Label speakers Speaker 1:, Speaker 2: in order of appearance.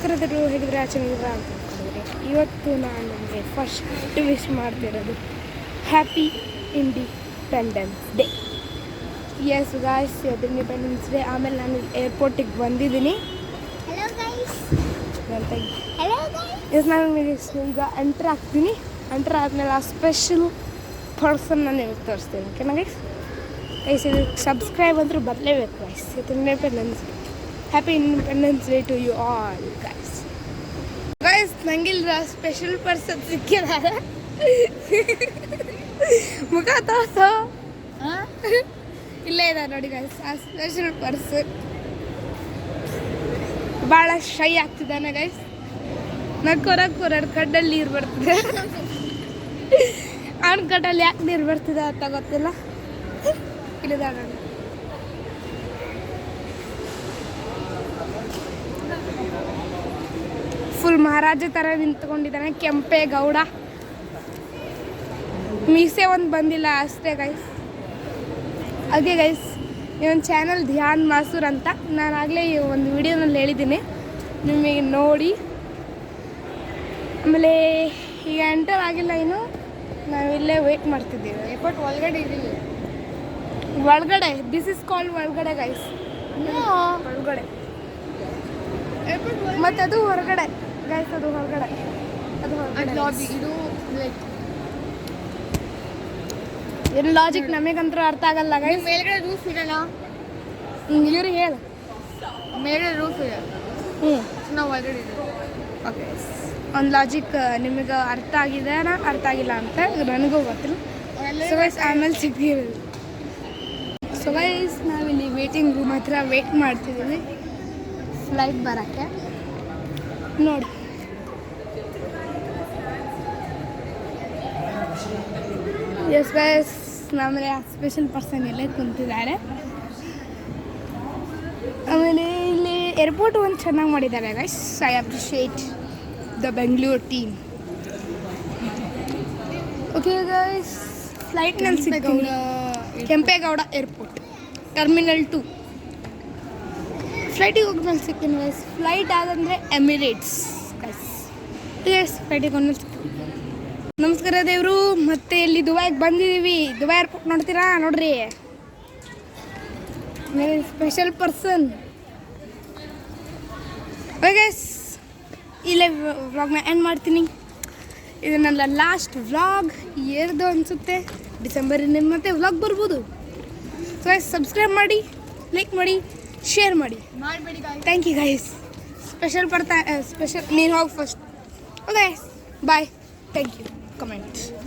Speaker 1: ನಮಸ್ಕಾರದರು ಹೇಗಿದ್ರೆ ಚೆನ್ನಾಗಿದ್ರ ಅಂತ ಅಂದ್ಕೊಂಡಿದ್ರೆ ಇವತ್ತು ನಾನು ನಿಮಗೆ ಫಸ್ಟ್ ವಿಶ್ ಮಾಡ್ತಿರೋದು happy independence day. Yes guys, ಇವತ್ತು ಇಂಡಿಪೆಂಡೆನ್ಸ್ ಡೇ. ಆಮೇಲೆ ನಾನು ಏರ್ಪೋರ್ಟಿಗೆ ಬಂದಿದ್ದೀನಿ ಅಂತ. ಎಸ್ ನಾನು ಈಗ ಎಂಟ್ರ್ ಆಗ್ತೀನಿ. ಎಂಟ್ರ್ ಆದಮೇಲೆ ಆ ಸ್ಪೆಷಲ್ ಪರ್ಸನ್ ನಾನು ನಿಮಗೆ ತೋರಿಸ್ತೀನಿ. ಓಕೆನಾ ಗೈಸ್? ಗೈಸ್ ಇದು ಸಬ್ಸ್ಕ್ರೈಬ್ ಅಂತೂ ಬರಲೇಬೇಕು ಗೈಸ್. ಇವತ್ತು independence day. Happy independence day to you all guys. Guys ನಂಗಿಲ್ಲ ಸ್ಪೆಷಲ್ ಪರ್ಸನ್ ಸಿಕ್ಕಿದ್ದಾರೆ. ಮುಖ ತೋರ್ಸೋ. ಇಲ್ಲೇ ಇದ್ದಾರೆ ನೋಡಿ ಗೈಸ್ ಆ ಸ್ಪೆಷಲ್ ಪರ್ಸನ್. ಭಾಳ ಶೈ ಆಗ್ತಿದ್ದಾನೆ ಗೈಸ್. ನಕ್ಕೋರಕ್ಕೋರಡು ಕಡ್ಡಲ್ಲಿ ನೀರು ಬರ್ತಿದೆ. ಅವ್ನ ಕಡ್ಡಲ್ಲಿ ಯಾಕೆ ನೀರು ಬರ್ತಿದೆ ಅಂತ ಗೊತ್ತಿಲ್ಲ. ಇಲ್ಲಿದ ನೋಡಿ. ಫುಲ್ ಮಹಾರಾಜ ಥರ ನಿಂತ್ಕೊಂಡಿದ್ದಾನೆ. ಕೆಂಪೇಗೌಡ. ಮೀಸೆ ಒಂದು ಬಂದಿಲ್ಲ ಅಷ್ಟೇ ಗೈಸ್. ಹಾಗೆ ಗೈಸ್ ಇವೊಂದು ಚಾನಲ್ ಧ್ಯಾನ್ ಮಾಸೂರ್ ಅಂತ ನಾನು ಆಗಲೇ ಒಂದು ವಿಡಿಯೋನಲ್ಲಿ ಹೇಳಿದ್ದೀನಿ, ನಿಮಗೆ ನೋಡಿ. ಆಮೇಲೆ ಈಗ ಎಂಟರ್ ಆಗಿಲ್ಲ ಇನ್ನು, ನಾವಿಲ್ಲೇ ವೇಟ್ ಮಾಡ್ತಿದ್ದೀವಿ.
Speaker 2: ಏರ್ಪೋರ್ಟ್ ಒಳಗಡೆ ಇದ್ದೀವಿ.
Speaker 1: ಒಳಗಡೆ ದಿಸ್ ಇಸ್ ಕಾಲ್ಡ್ ಒಳಗಡೆ ಗೈಸ್. ಒಳಗಡೆ ಮತ್ತು ಅದು ಹೊರಗಡೆ ಗೈಸ್. ಅದು ಹೊರಗಡೆ, ಅದು ಹೊರಗಡೆ
Speaker 2: ಲಾಬಿ. ಇದು ಲೈಕ್
Speaker 1: ಏನು ಲಾಜಿಕ್ ನಮಗಂತೂ ಅರ್ಥ ಆಗಲ್ಲ ಗೈಸ್.
Speaker 2: ಮೇಲ್ಗಡೆ ರೂಫ್ ಇದೆಲ್ಲ,
Speaker 1: ಇವ್ರಿಗೆ ಹೇಳು.
Speaker 2: ಮೇಲ್ಗಡೆ ರೂಫ್ ಇದೆ. ನಾವು ಒಳಗಡೆ ಇದ್ದೀವಿ.
Speaker 1: ಓಕೆ, ಒಂದು ಲಾಜಿಕ್ ನಿಮಗೆ ಅರ್ಥ ಆಗಿದೆ ಅರ್ಥ ಆಗಿಲ್ಲ ಅಂತ ನನಗೂ ಗೊತ್ತಿಲ್ಲ. ಸೊ ಗೈಸ್ ಆಮೇಲೆ ಸಿಗ್ತೀವಿ. ಸೊ ಗೈಸ್ ನಾವಿಲ್ಲಿ ವೇಟಿಂಗ್ ರೂಮ್ ಹತ್ರ ವೇಟ್ ಮಾಡ್ತಿದ್ದೀವಿ ಫ್ಲೈಟ್ ಬರೋಕ್ಕೆ. ನೋಡಿ ಎಸ್ ಗೈಸ್, ನಮ್ಮನೆ ಸ್ಪೆಷಲ್ ಪರ್ಸನ್ ಇಲ್ಲೇ ಕುಂತಿದ್ದಾರೆ. ಆಮೇಲೆ ಇಲ್ಲಿ ಏರ್ಪೋರ್ಟ್ ಒಂದು ಚೆನ್ನಾಗಿ ಮಾಡಿದ್ದಾರೆ guys. I appreciate the Bengaluru team. Okay guys, ಫ್ಲೈಟ್ನಲ್ಲಿ ಸಿಗ್ತೀನಿ. ಕೆಂಪೇಗೌಡ ಏರ್ಪೋರ್ಟ್ ಟರ್ಮಿನಲ್ 2 ಫ್ಲೈಟಿಗೆ ಹೋಗ್ಮೇಲೆ ಸಿಗ್ತೀನಿ ಗೈಸ್. ಫ್ಲೈಟ್ ಆದಂದರೆ ಎಮಿರೇಟ್ಸ್ ಗೈಸ್. ಎಸ್ ಫ್ಲೈಟಿಗೆ ಹೋದ್ಮೇಲೆ ಸಿಗ್ತೀನಿ. ನಮಸ್ಕಾರ ದೇವರು. ಮತ್ತೆ ಇಲ್ಲಿ ದುಬೈಗೆ ಬಂದಿದ್ದೀವಿ. ದುಬೈ ಏರ್ಪೋರ್ಟ್ ನೋಡ್ತೀರಾ? ನೋಡ್ರಿ, ಸ್ಪೆಷಲ್ ಪರ್ಸನ್. ಗೈಸ್ ಇಲ್ಲೇ ವ್ಲಾಗ್ನ ಎಂಡ್ ಮಾಡ್ತೀನಿ. ಇದು ನನ್ನ ಲಾಸ್ಟ್ ವ್ಲಾಗ್ ಏರ್ದು ಅನಿಸುತ್ತೆ. ಡಿಸೆಂಬರಿಂದ ಮತ್ತೆ ವ್ಲಾಗ್ ಬರ್ಬೋದು. ಸೊ ಗೈಸ್ ಸಬ್ಸ್ಕ್ರೈಬ್ ಮಾಡಿ, ಲೈಕ್ ಮಾಡಿ, ಶೇರ್ ಮಾಡಿ. Thank you guys. ಸ್ಪೆಷಲ್ ನೀನು ಹೋಗಿ first. Okay bye. Thank you. Comment